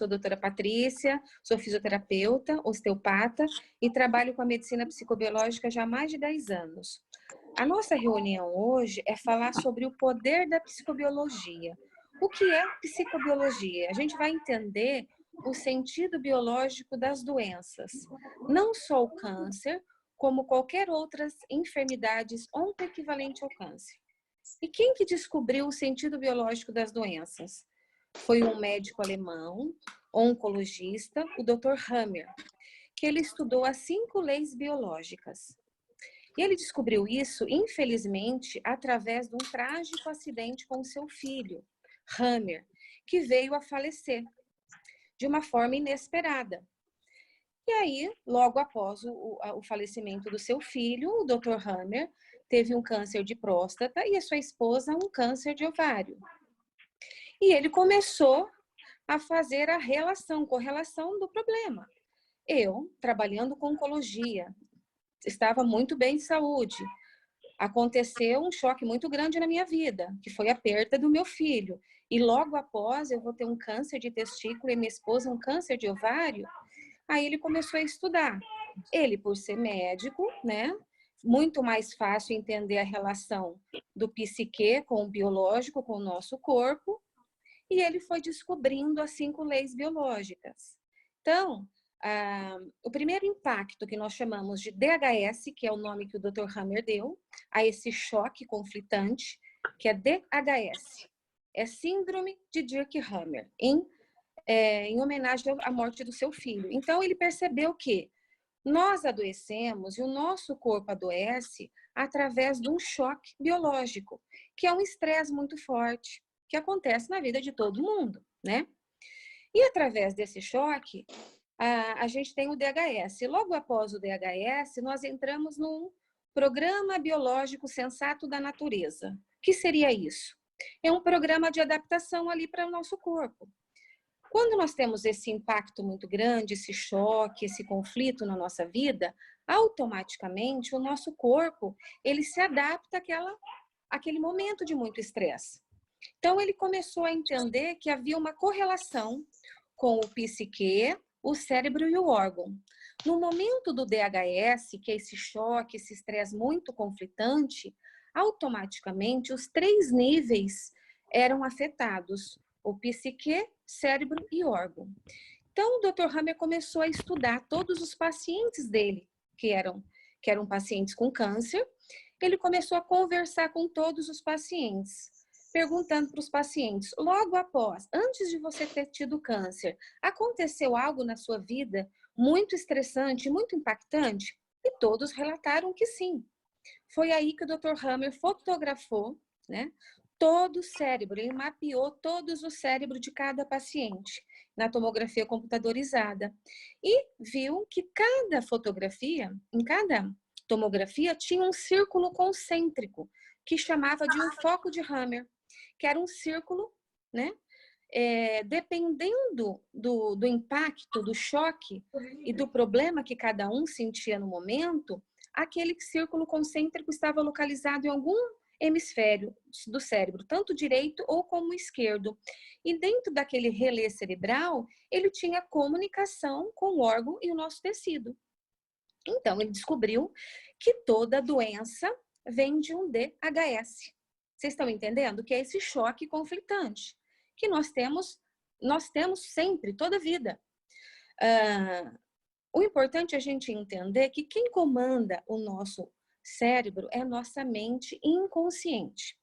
sou a doutora Patrícia, sou fisioterapeuta, osteopata e trabalho com a medicina psicobiológica já há mais de 10 anos. A nossa reunião hoje é falar sobre o poder da psicobiologia. O que é psicobiologia? A gente vai entender o sentido biológico das doenças, não só o câncer, como qualquer outras enfermidades oncoequivalente ao câncer. E quem que descobriu o sentido biológico das doenças? Foi um médico alemão, oncologista, o Dr. Hammer, que ele estudou as 5 leis biológicas. E ele descobriu isso, infelizmente, através de um trágico acidente com o seu filho, Hammer, que veio a falecer de uma forma inesperada. E aí, logo após o falecimento do seu filho, o Dr. Hammer teve um câncer de próstata e a sua esposa um câncer de ovário. E ele começou a fazer a correlação do problema. Eu, trabalhando com oncologia, estava muito bem de saúde. Aconteceu um choque muito grande na minha vida, que foi a perda do meu filho. E logo após eu vou ter um câncer de testículo e minha esposa um câncer de ovário. Aí ele começou a estudar. Ele, por ser médico, né? Muito mais fácil entender a relação do psique com o biológico, com o nosso corpo. E ele foi descobrindo as 5 leis biológicas. Então, o primeiro impacto que nós chamamos de DHS, que é o nome que o Dr. Hammer deu, a esse choque conflitante, que é DHS, é Síndrome de Dirk-Hammer, em homenagem à morte do seu filho. Então, ele percebeu que nós adoecemos e o nosso corpo adoece através de um choque biológico, que é um estresse muito forte, que acontece na vida de todo mundo, né? E através desse choque, a gente tem o DHS. Logo após o DHS, nós entramos num programa biológico sensato da natureza. O que seria isso? É um programa de adaptação ali para o nosso corpo. Quando nós temos esse impacto muito grande, esse choque, esse conflito na nossa vida, automaticamente o nosso corpo, ele se adapta àquele momento de muito estresse. Então, ele começou a entender que havia uma correlação com o psique, o cérebro e o órgão. No momento do DHS, que é esse choque, esse estresse muito conflitante, automaticamente os 3 níveis eram afetados: o psique, cérebro e órgão. Então, o Dr. Hammer começou a estudar todos os pacientes dele, que eram pacientes com câncer. Ele começou a conversar com todos os pacientes, perguntando para os pacientes, logo após, antes de você ter tido câncer, aconteceu algo na sua vida muito estressante, muito impactante? E todos relataram que sim. Foi aí que o Dr. Hammer fotografou, né, todo o cérebro, ele mapeou todos os cérebros de cada paciente na tomografia computadorizada e viu que cada fotografia, em cada tomografia, tinha um círculo concêntrico que chamava de um foco de Hammer, que era um círculo, né? Dependendo do impacto, do choque e do problema que cada um sentia no momento, aquele círculo concêntrico estava localizado em algum hemisfério do cérebro, tanto direito ou como esquerdo. E dentro daquele relé cerebral, ele tinha comunicação com o órgão e o nosso tecido. Então, ele descobriu que toda doença vem de um DHS. Vocês estão entendendo? Que é esse choque conflitante que nós temos sempre, toda a vida. O importante é a gente entender que quem comanda o nosso cérebro é a nossa mente inconsciente.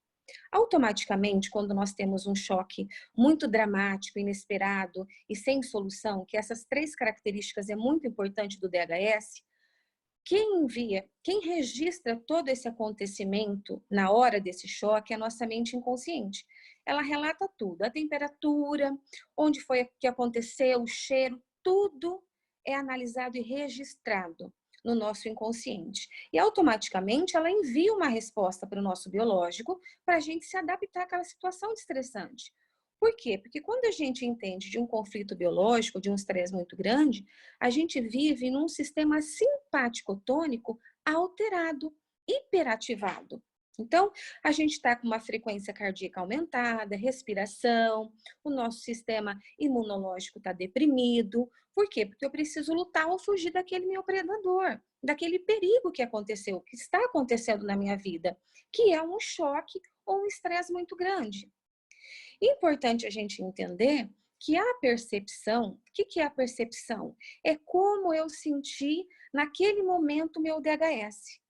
Automaticamente, quando nós temos um choque muito dramático, inesperado e sem solução, que essas 3 características é muito importante do DHS, quem registra todo esse acontecimento na hora desse choque é a nossa mente inconsciente. Ela relata tudo, a temperatura, onde foi que aconteceu, o cheiro, tudo é analisado e registrado no nosso inconsciente. E automaticamente ela envia uma resposta para o nosso biológico para a gente se adaptar àquela situação estressante. Por quê? Porque quando a gente entende de um conflito biológico, de um estresse muito grande, a gente vive num sistema simpático-tônico alterado, hiperativado. Então, a gente está com uma frequência cardíaca aumentada, respiração, o nosso sistema imunológico está deprimido. Por quê? Porque eu preciso lutar ou fugir daquele meu predador, daquele perigo que aconteceu, que está acontecendo na minha vida, que é um choque ou um estresse muito grande. Importante a gente entender que a percepção, o que é a percepção? É como eu senti naquele momento o meu DHS.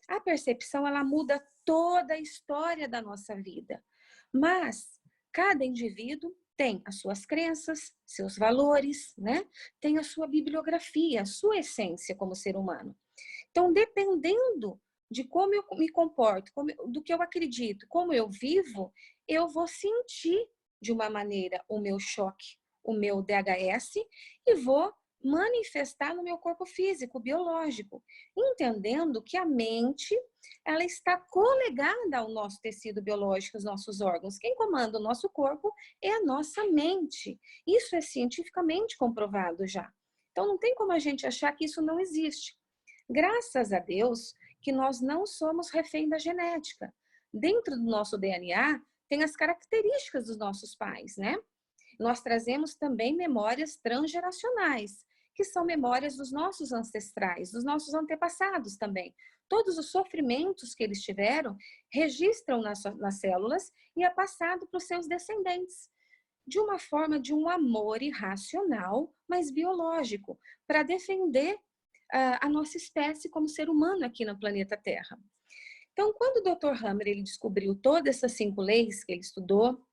A percepção, ela muda toda a história da nossa vida. Mas cada indivíduo tem as suas crenças, seus valores, né? Tem a sua bibliografia, a sua essência como ser humano. Então, dependendo de como eu me comporto, do que eu acredito, como eu vivo, eu vou sentir de uma maneira o meu choque, o meu DHS, e vou manifestar no meu corpo físico, biológico, entendendo que a mente, ela está colegada ao nosso tecido biológico, aos nossos órgãos. Quem comanda o nosso corpo é a nossa mente. Isso é cientificamente comprovado já. Então, não tem como a gente achar que isso não existe. Graças a Deus que nós não somos refém da genética. Dentro do nosso DNA, tem as características dos nossos pais, né? Nós trazemos também memórias transgeracionais, que são memórias dos nossos ancestrais, dos nossos antepassados também. Todos os sofrimentos que eles tiveram registram nas células e é passado para os seus descendentes, de uma forma de um amor irracional, mas biológico, para defender a nossa espécie como ser humano aqui no planeta Terra. Então, quando o Dr. Hammer ele descobriu todas essas 5 leis que ele estudou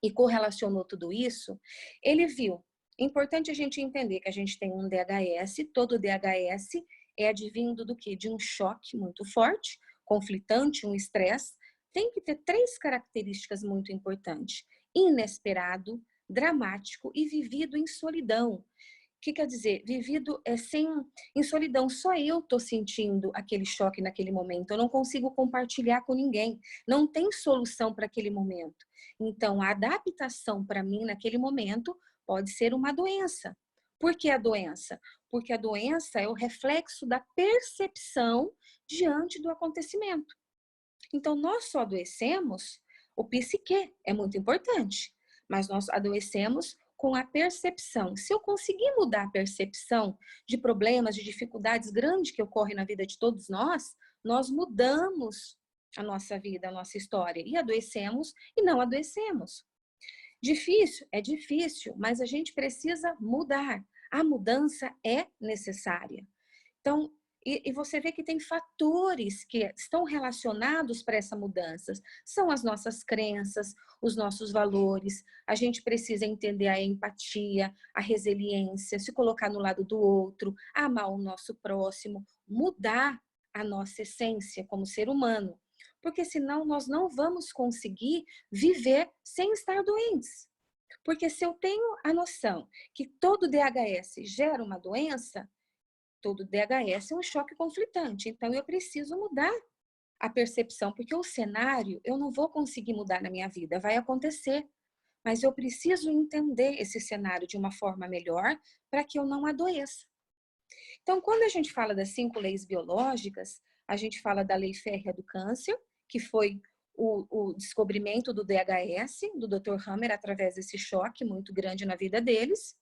e correlacionou tudo isso, ele viu. É importante a gente entender que a gente tem um DHS, todo DHS é advindo do quê? De um choque muito forte, conflitante, um estresse. Tem que ter 3 características muito importantes: inesperado, dramático e vivido em solidão. O que quer dizer? Vivido em solidão. Só eu estou sentindo aquele choque naquele momento. Eu não consigo compartilhar com ninguém. Não tem solução para aquele momento. Então, a adaptação para mim naquele momento pode ser uma doença. Por que a doença? Porque a doença é o reflexo da percepção diante do acontecimento. Então, nós só adoecemos, o psique é muito importante, mas nós adoecemos com a percepção. Se eu conseguir mudar a percepção de problemas, de dificuldades grandes que ocorrem na vida de todos nós mudamos a nossa vida, a nossa história, e adoecemos e não adoecemos. Difícil? É difícil, mas a gente precisa mudar. A mudança é necessária. Então, e você vê que tem fatores que estão relacionados para essa mudança. São as nossas crenças, os nossos valores. A gente precisa entender a empatia, a resiliência, se colocar no lado do outro, amar o nosso próximo, mudar a nossa essência como ser humano. Porque senão nós não vamos conseguir viver sem estar doentes. Porque se eu tenho a noção que todo DHS gera uma doença, todo DHS é um choque conflitante. Então, eu preciso mudar a percepção, porque o cenário eu não vou conseguir mudar na minha vida, vai acontecer. Mas eu preciso entender esse cenário de uma forma melhor para que eu não adoeça. Então, quando a gente fala das 5 leis biológicas, a gente fala da lei férrea do câncer, que foi o descobrimento do DHS, do Dr. Hammer, através desse choque muito grande na vida deles.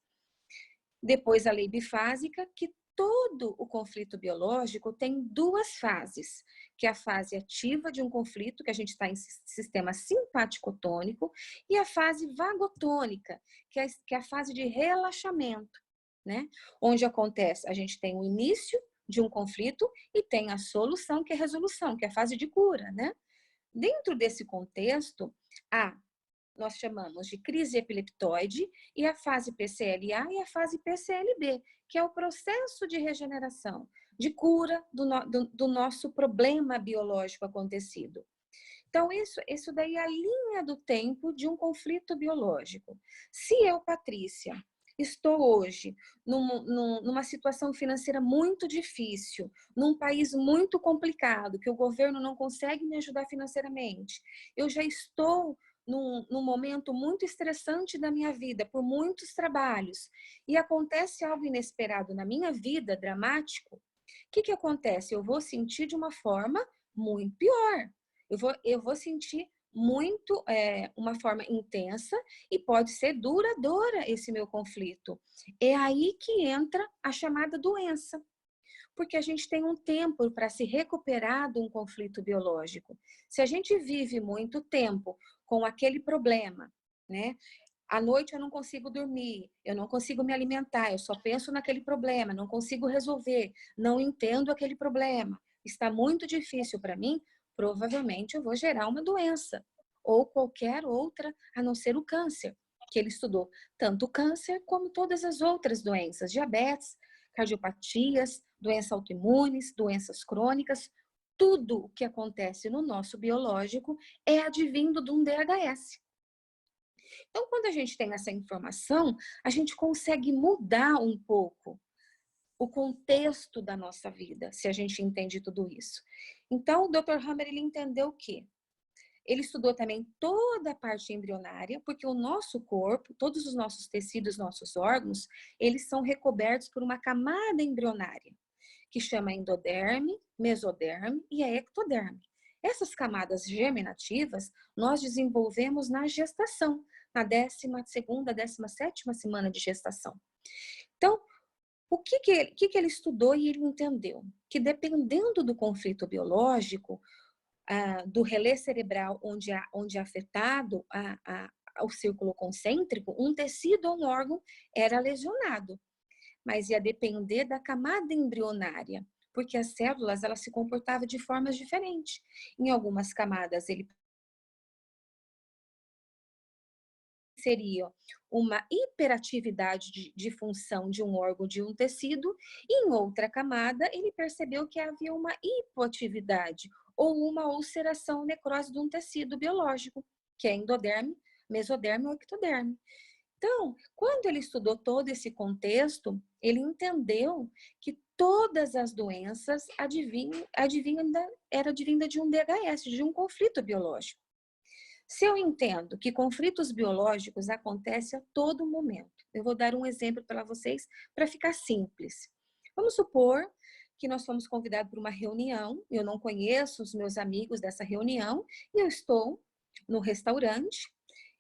Depois a lei bifásica, que todo o conflito biológico tem 2 fases, que é a fase ativa de um conflito, que a gente está em sistema simpático-tônico, e a fase vagotônica, que é a fase de relaxamento, né? Onde acontece, a gente tem o início de um conflito e tem a solução, que é a resolução, que é a fase de cura, né? Dentro desse contexto, nós chamamos de crise epileptoide, e a fase PCLA e a fase PCLB, que é o processo de regeneração, de cura do nosso problema biológico acontecido. Então, isso daí é a linha do tempo de um conflito biológico. Se eu, Patrícia, estou hoje numa situação financeira muito difícil, num país muito complicado, que o governo não consegue me ajudar financeiramente, eu já estou num momento muito estressante da minha vida, por muitos trabalhos, e acontece algo inesperado na minha vida, dramático, o que acontece? Eu vou sentir de uma forma muito pior. Eu vou sentir muito, uma forma intensa e pode ser duradoura esse meu conflito. É aí que entra a chamada doença, porque a gente tem um tempo para se recuperar de um conflito biológico. Se a gente vive muito tempo com aquele problema, né? À noite eu não consigo dormir, eu não consigo me alimentar, eu só penso naquele problema, não consigo resolver, não entendo aquele problema, está muito difícil para mim, provavelmente eu vou gerar uma doença ou qualquer outra, a não ser o câncer, que ele estudou tanto o câncer como todas as outras doenças, diabetes, cardiopatias, doenças autoimunes, doenças crônicas, tudo o que acontece no nosso biológico é advindo de um DHS. Então, quando a gente tem essa informação, a gente consegue mudar um pouco o contexto da nossa vida, se a gente entende tudo isso. Então, o Dr. Hammer, ele entendeu o quê? Ele estudou também toda a parte embrionária, porque o nosso corpo, todos os nossos tecidos, nossos órgãos, eles são recobertos por uma camada embrionária, que chama endoderme, mesoderme e a ectoderme. Essas camadas germinativas nós desenvolvemos na gestação, na 12ª, 17ª semana de gestação. Então, o que ele estudou e ele entendeu? Que dependendo do conflito biológico, do relé cerebral onde é afetado o círculo concêntrico, um tecido ou um órgão era lesionado, mas ia depender da camada embrionária, porque as células elas se comportavam de formas diferentes. Em algumas camadas ele seria uma hiperatividade de função de um órgão, de um tecido, e em outra camada ele percebeu que havia uma hipoatividade ou uma ulceração, necrose de um tecido biológico, que é endoderme, mesoderme ou ectoderme. Então, quando ele estudou todo esse contexto, ele entendeu que todas as doenças era advinda de um DHS, de um conflito biológico. Se eu entendo que conflitos biológicos acontecem a todo momento, eu vou dar um exemplo para vocês para ficar simples. Vamos supor que nós fomos convidados para uma reunião, eu não conheço os meus amigos dessa reunião, e eu estou no restaurante,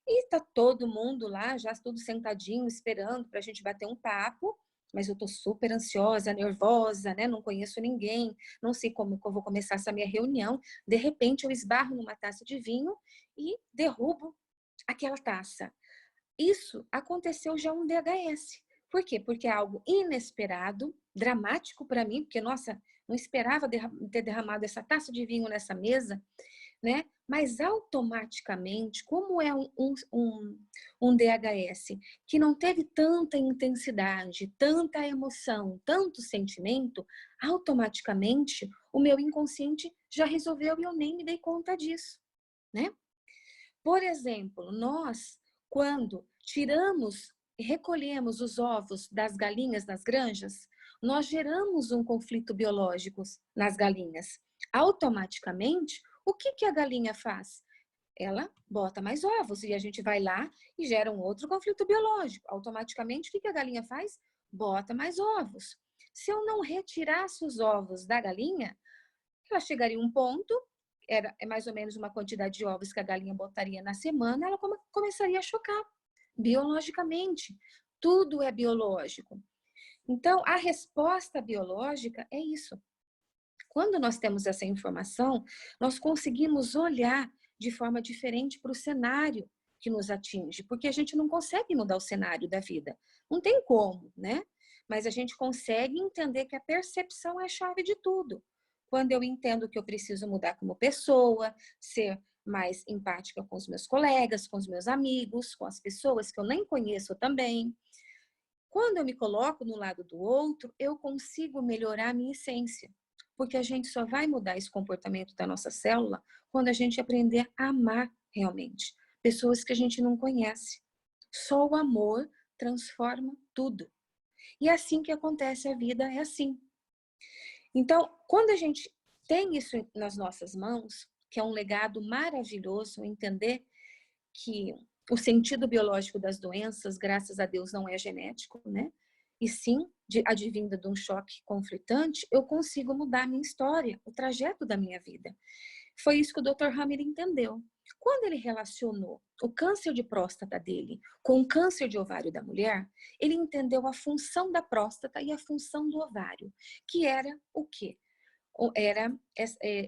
e tá todo mundo lá, já tudo sentadinho, esperando para a gente bater um papo, mas eu tô super ansiosa, nervosa, né? Não conheço ninguém, não sei como eu vou começar essa minha reunião. De repente, eu esbarro numa taça de vinho e derrubo aquela taça. Isso aconteceu já um DHS. Por quê? Porque é algo inesperado, dramático para mim, porque, nossa, não esperava ter derramado essa taça de vinho nessa mesa, né? Mas automaticamente, como é um DHS que não teve tanta intensidade, tanta emoção, tanto sentimento, automaticamente o meu inconsciente já resolveu e eu nem me dei conta disso, né? Por exemplo, nós, quando tiramos e recolhemos os ovos das galinhas nas granjas, nós geramos um conflito biológico nas galinhas. Automaticamente, o que a galinha faz? Ela bota mais ovos e a gente vai lá e gera um outro conflito biológico. Automaticamente, o que a galinha faz? Bota mais ovos. Se eu não retirasse os ovos da galinha, ela chegaria a um ponto, é mais ou menos uma quantidade de ovos que a galinha botaria na semana, ela começaria a chocar biologicamente. Tudo é biológico. Então, a resposta biológica é isso. Quando nós temos essa informação, nós conseguimos olhar de forma diferente para o cenário que nos atinge, porque a gente não consegue mudar o cenário da vida. Não tem como, né? Mas a gente consegue entender que a percepção é a chave de tudo. Quando eu entendo que eu preciso mudar como pessoa, ser mais empática com os meus colegas, com os meus amigos, com as pessoas que eu nem conheço também. Quando eu me coloco no lado do outro, eu consigo melhorar a minha essência. Porque a gente só vai mudar esse comportamento da nossa célula quando a gente aprender a amar realmente. Pessoas que a gente não conhece. Só o amor transforma tudo. E é assim que acontece a vida, é assim. Então, quando a gente tem isso nas nossas mãos, que é um legado maravilhoso, entender que o sentido biológico das doenças, graças a Deus, não é genético, né? E sim, advinda de um choque conflitante, eu consigo mudar a minha história, o trajeto da minha vida. Foi isso que o Dr. Hammer entendeu. Quando ele relacionou o câncer de próstata dele com o câncer de ovário da mulher, ele entendeu a função da próstata e a função do ovário, que era o quê? Era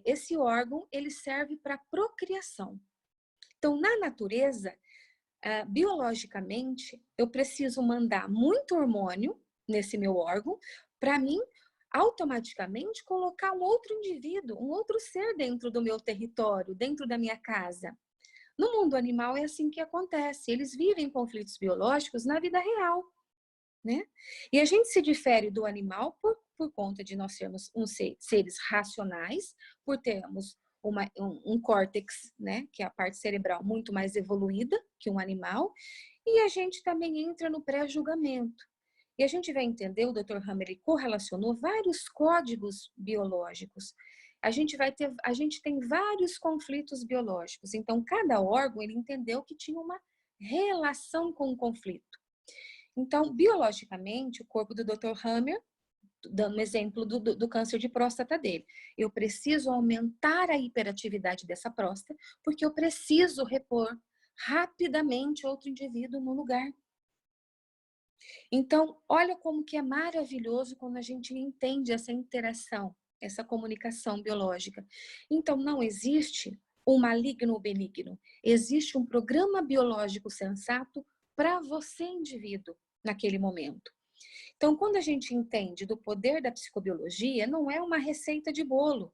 esse órgão, ele serve para procriação. Então, na natureza, biologicamente, eu preciso mandar muito hormônio nesse meu órgão para mim automaticamente colocar um outro indivíduo, um outro ser dentro do meu território, dentro da minha casa. No mundo animal é assim que acontece. Eles vivem conflitos biológicos na vida real, né? E a gente se difere do animal por conta de nós sermos seres racionais, por termos um córtex, né, que é a parte cerebral muito mais evoluída que um animal, e a gente também entra no pré-julgamento. E a gente vai entender, o Dr. Hammer correlacionou vários códigos biológicos. A gente tem vários conflitos biológicos. Então, cada órgão, ele entendeu que tinha uma relação com o conflito. Então, biologicamente, o corpo do Dr. Hammer, dando um exemplo do câncer de próstata dele, eu preciso aumentar a hiperatividade dessa próstata, porque eu preciso repor rapidamente outro indivíduo no lugar. Então, olha como que é maravilhoso quando a gente entende essa interação, essa comunicação biológica. Então, não existe o maligno ou benigno. Existe um programa biológico sensato para você, indivíduo, naquele momento. Então, quando a gente entende do poder da psicobiologia, não é uma receita de bolo.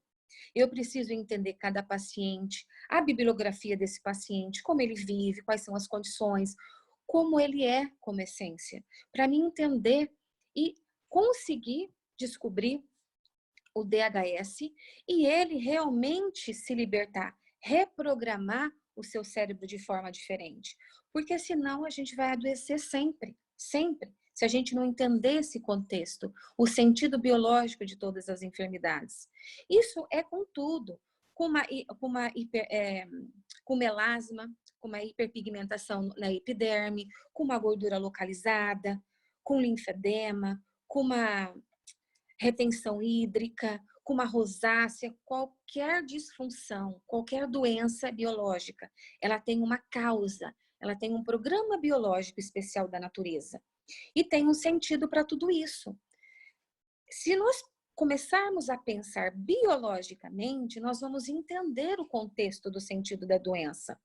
Eu preciso entender cada paciente, a bibliografia desse paciente, como ele vive, quais são as condições, como ele é como essência, para mim entender e conseguir descobrir o DHS e ele realmente se libertar, reprogramar o seu cérebro de forma diferente. Porque senão a gente vai adoecer sempre, sempre, se a gente não entender esse contexto, o sentido biológico de todas as enfermidades. Isso é com tudo, com melasma, com uma hiperpigmentação na epiderme, com uma gordura localizada, com linfedema, com uma retenção hídrica, com uma rosácea, qualquer disfunção, qualquer doença biológica, ela tem uma causa, ela tem um programa biológico especial da natureza. E tem um sentido para tudo isso. Se nós começarmos a pensar biologicamente, nós vamos entender o contexto do sentido da doença.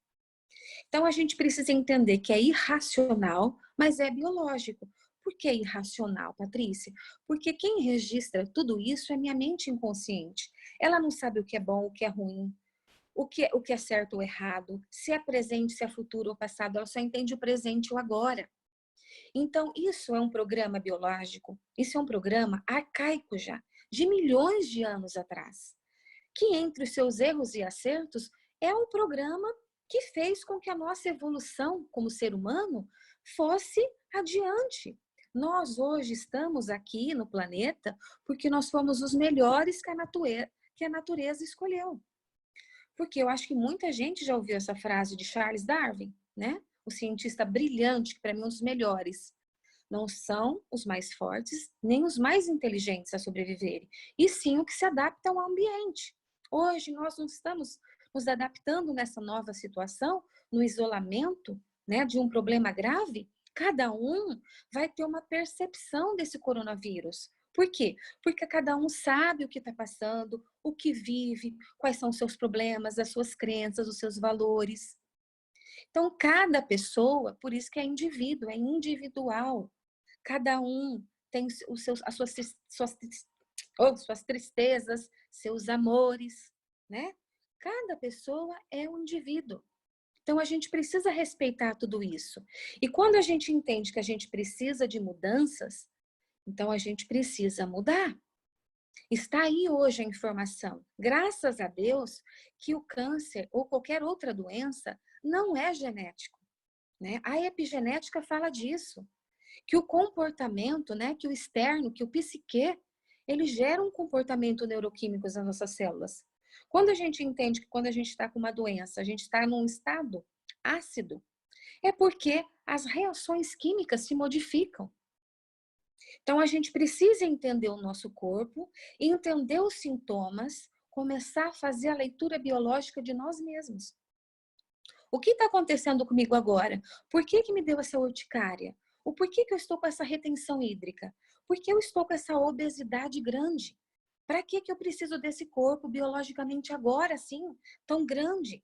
Então, a gente precisa entender que é irracional, mas é biológico. Por que irracional, Patrícia? Porque quem registra tudo isso é minha mente inconsciente. Ela não sabe o que é bom, o que é ruim, o que é certo ou errado, se é presente, se é futuro ou passado. Ela só entende o presente e o agora. Então, isso é um programa biológico, isso é um programa arcaico já, de milhões de anos atrás, que entre os seus erros e acertos é um programa que fez com que a nossa evolução como ser humano fosse adiante. Nós hoje estamos aqui no planeta porque nós fomos os melhores que a natureza escolheu. Porque eu acho que muita gente já ouviu essa frase de Charles Darwin, né? O cientista brilhante, que para mim é um dos melhores. Não são os mais fortes, nem os mais inteligentes a sobreviverem, e sim o que se adapta ao ambiente. Hoje nós não estamos nos adaptando nessa nova situação, no isolamento, né, de um problema grave. Cada um vai ter uma percepção desse coronavírus. Por quê? Porque cada um sabe o que está passando, o que vive, quais são os seus problemas, as suas crenças, os seus valores. Então, cada pessoa, por isso que é indivíduo, é individual. Cada um tem suas tristezas, seus amores, né? Cada pessoa é um indivíduo. Então, a gente precisa respeitar tudo isso. E quando a gente entende que a gente precisa de mudanças, então a gente precisa mudar. Está aí hoje a informação. Graças a Deus que o câncer ou qualquer outra doença não é genético, né? A epigenética fala disso, que o comportamento, né, que o externo, que o psique, ele gera um comportamento neuroquímico nas nossas células. Quando a gente entende que quando a gente está com uma doença, a gente está num estado ácido, é porque as reações químicas se modificam. Então, a gente precisa entender o nosso corpo, entender os sintomas, começar a fazer a leitura biológica de nós mesmos. O que está acontecendo comigo agora? Por que que me deu essa urticária? O porquê que eu estou com essa retenção hídrica? Por que eu estou com essa obesidade grande? Para que que eu preciso desse corpo biologicamente agora, assim, tão grande?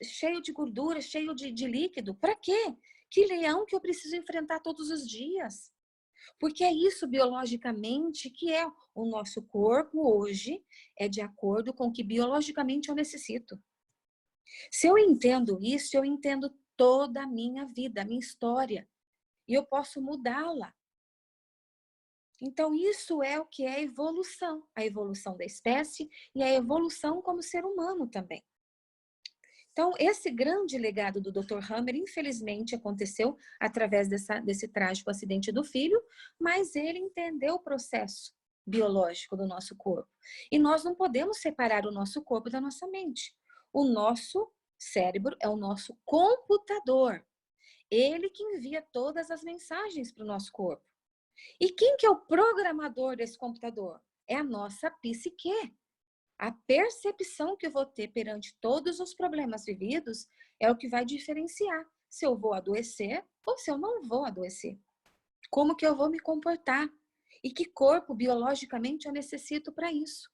Cheio de gordura, cheio de líquido? Para quê? Que leão que eu preciso enfrentar todos os dias? Porque é isso biologicamente que é o nosso corpo hoje, é de acordo com o que biologicamente eu necessito. Se eu entendo isso, eu entendo toda a minha vida, a minha história, e eu posso mudá-la. Então, isso é o que é a evolução da espécie e a evolução como ser humano também. Então, esse grande legado do Dr. Hammer, infelizmente, aconteceu através desse trágico acidente do filho, mas ele entendeu o processo biológico do nosso corpo. E nós não podemos separar o nosso corpo da nossa mente. O nosso cérebro é o nosso computador. Ele que envia todas as mensagens para o nosso corpo. E quem que é o programador desse computador? É a nossa psique. A percepção que eu vou ter perante todos os problemas vividos é o que vai diferenciar se eu vou adoecer ou se eu não vou adoecer. Como que eu vou me comportar? E que corpo biologicamente eu necessito para isso?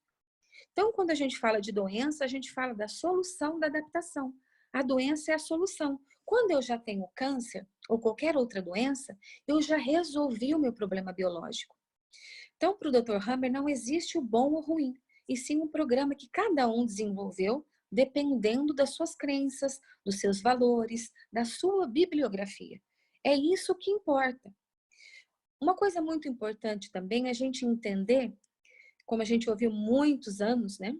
Então, quando a gente fala de doença, a gente fala da solução da adaptação. A doença é a solução. Quando eu já tenho câncer ou qualquer outra doença, eu já resolvi o meu problema biológico. Então, para o Dr. Hammer, não existe o bom ou ruim, e sim um programa que cada um desenvolveu dependendo das suas crenças, dos seus valores, da sua bibliografia. É isso que importa. Uma coisa muito importante também é a gente entender, como a gente ouviu muitos anos, né?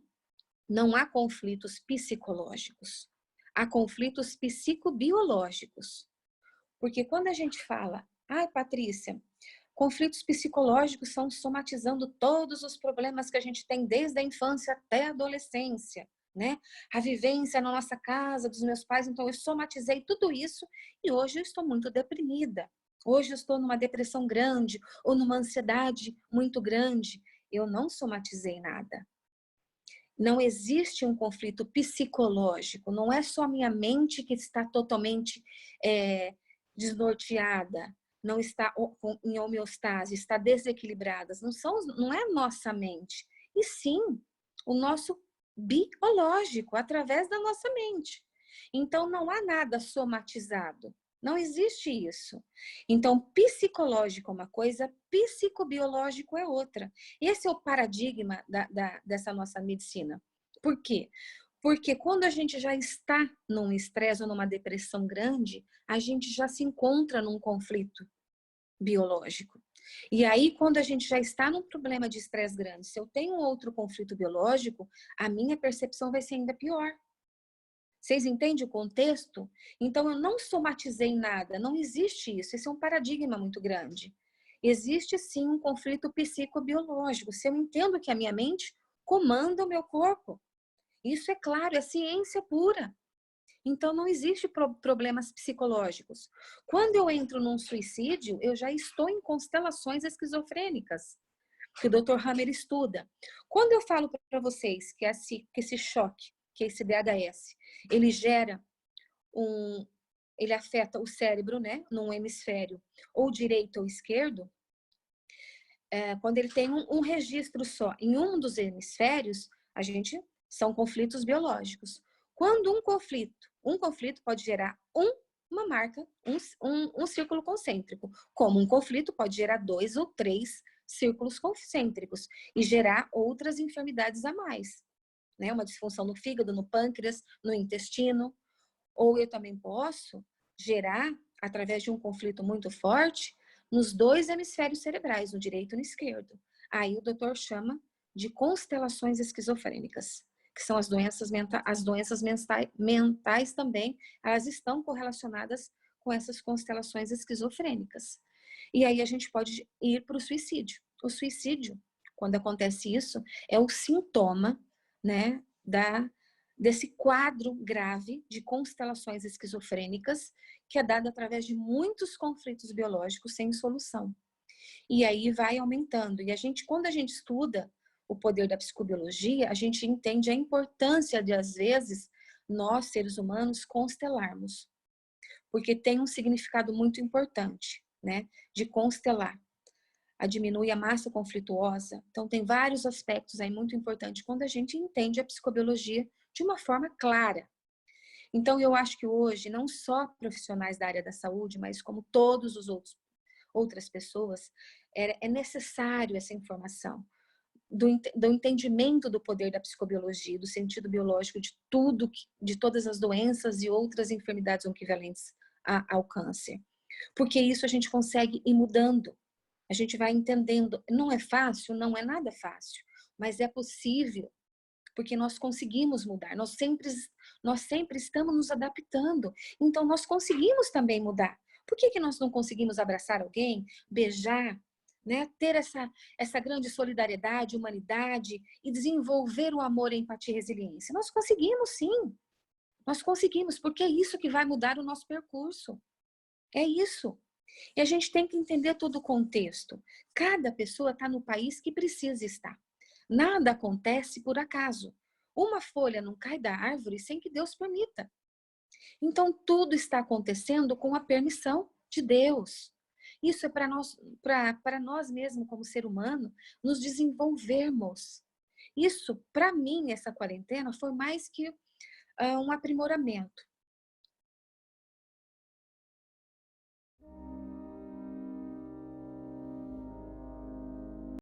Não há conflitos psicológicos, há conflitos psicobiológicos. Porque quando a gente fala, ai, Patrícia, conflitos psicológicos são somatizando todos os problemas que a gente tem desde a infância até a adolescência, né? A vivência na nossa casa, dos meus pais, então eu somatizei tudo isso e hoje eu estou muito deprimida. Hoje eu estou numa depressão grande ou numa ansiedade muito grande. Eu não somatizei nada. Não existe um conflito psicológico, não é só minha mente que está totalmente desnorteada, não está em homeostase, está desequilibrada. Não é nossa mente, e sim o nosso biológico, através da nossa mente. Então, não há nada somatizado. Não existe isso. Então, psicológico é uma coisa, psicobiológico é outra. Esse é o paradigma dessa nossa medicina. Por quê? Porque quando a gente já está num estresse ou numa depressão grande, a gente já se encontra num conflito biológico. E aí, quando a gente já está num problema de estresse grande, se eu tenho um outro conflito biológico, a minha percepção vai ser ainda pior. Vocês entendem o contexto? Então, eu não somatizei nada, não existe isso. Esse é um paradigma muito grande. Existe sim um conflito psicobiológico. Se eu entendo que a minha mente comanda o meu corpo, isso é claro, é ciência pura. Então, não existe problemas psicológicos. Quando eu entro num suicídio, eu já estou em constelações esquizofrênicas, que o Dr. Hammer estuda. Quando eu falo para vocês que esse choque, que esse DHS, ele gera ele afeta o cérebro, né, num hemisfério, ou direito ou esquerdo, quando ele tem um registro só em um dos hemisférios, são conflitos biológicos. Quando um conflito pode gerar uma marca, um círculo concêntrico, como um conflito pode gerar 2 ou 3 círculos concêntricos e gerar outras enfermidades a mais, né? Uma disfunção no fígado, no pâncreas, no intestino. Ou eu também posso gerar, através de um conflito muito forte, nos 2 hemisférios cerebrais, no direito e no esquerdo. Aí o doutor chama de constelações esquizofrênicas, que são as doenças mentais também, elas estão correlacionadas com essas constelações esquizofrênicas. E aí a gente pode ir para o suicídio. O suicídio, quando acontece isso, é o sintoma, né, desse quadro grave de constelações esquizofrênicas que é dado através de muitos conflitos biológicos sem solução. E aí vai aumentando. E quando a gente estuda o poder da psicobiologia, a gente entende a importância de, às vezes, nós, seres humanos, constelarmos. Porque tem um significado muito importante, né? De constelar. A diminuir a massa conflituosa. Então, tem vários aspectos aí muito importantes quando a gente entende a psicobiologia de uma forma clara. Então, eu acho que hoje, não só profissionais da área da saúde, mas como todos os outras pessoas, é necessário essa informação do entendimento do poder da psicobiologia, do sentido biológico de tudo, de todas as doenças e outras enfermidades equivalentes ao câncer. Porque isso a gente consegue ir mudando, a gente vai entendendo. Não é fácil, não é nada fácil, mas é possível, porque nós conseguimos mudar, nós sempre estamos nos adaptando, então nós conseguimos também mudar. Por que nós não conseguimos abraçar alguém, beijar, né? Ter essa grande solidariedade, humanidade e desenvolver o amor, a empatia e resiliência? Nós conseguimos sim, nós conseguimos, porque é isso que vai mudar o nosso percurso, é isso. E a gente tem que entender todo o contexto. Cada pessoa está no país que precisa estar. Nada acontece por acaso. Uma folha não cai da árvore sem que Deus permita. Então, tudo está acontecendo com a permissão de Deus. Isso é para nós mesmos, como ser humano, nos desenvolvermos. Isso, para mim, essa quarentena foi mais que um aprimoramento.